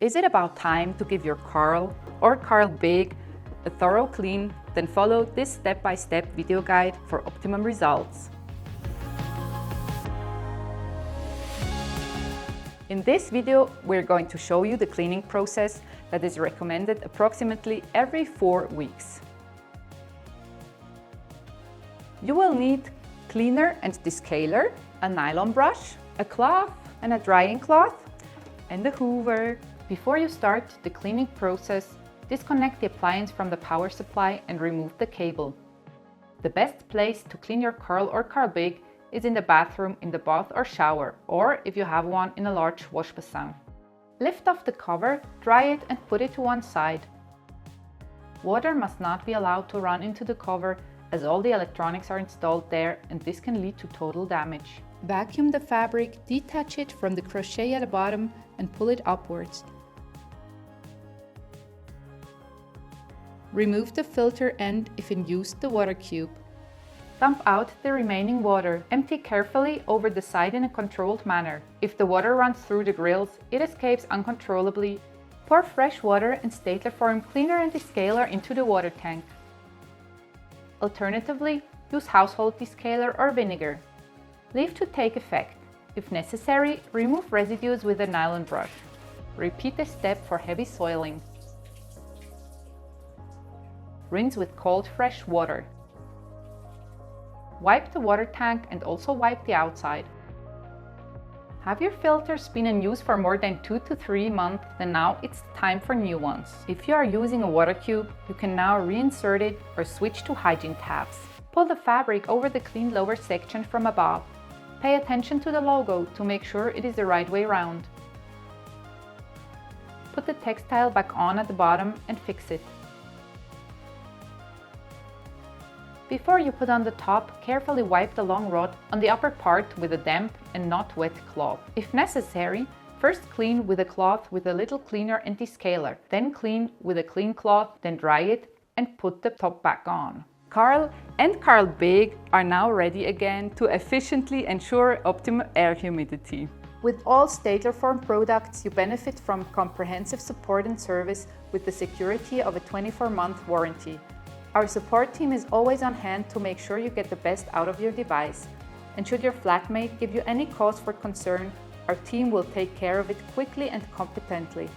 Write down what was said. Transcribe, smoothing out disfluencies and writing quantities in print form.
Is it about time to give your Karl or Karl Big a thorough clean? Then follow this step-by-step video guide for optimum results. In this video, we're going to show you the cleaning process that is recommended approximately every 4 weeks. You will need cleaner and descaler, a nylon brush, a cloth and a drying cloth, and a hoover. Before you start the cleaning process, disconnect the appliance from the power supply and remove the cable. The best place to clean your Karl or Karl Big is in the bathroom, in the bath or shower, or if you have one, in a large wash basin. Lift off the cover, dry it and put it to one side. Water must not be allowed to run into the cover as all the electronics are installed there and this can lead to total damage. Vacuum the fabric, detach it from the crochet at the bottom and pull it upwards. Remove the filter and, if in use, the water cube. Dump out the remaining water. Empty carefully over the side in a controlled manner. If the water runs through the grills, it escapes uncontrollably. Pour fresh water and Stadler Form cleaner and descaler into the water tank. Alternatively, use household descaler or vinegar. Leave to take effect. If necessary, remove residues with a nylon brush. Repeat the step for heavy soiling. Rinse with cold fresh water. Wipe the water tank and also wipe the outside. Have your filters been in use for more than 2 to 3 months? Then now it's time for new ones. If you are using a water cube, you can now reinsert it or switch to Hygiene Tabs. Pull the fabric over the clean lower section from above. Pay attention to the logo to make sure it is the right way round. Put the textile back on at the bottom and fix it. Before you put on the top, carefully wipe the long rod on the upper part with a damp and not wet cloth. If necessary, first clean with a cloth with a little cleaner and descaler, then clean with a clean cloth, then dry it and put the top back on. Karl and Karl Big are now ready again to efficiently ensure optimum air humidity. With all Stadler Form products, you benefit from comprehensive support and service with the security of a 24-month warranty. Our support team is always on hand to make sure you get the best out of your device. And should your flatmate give you any cause for concern, our team will take care of it quickly and competently.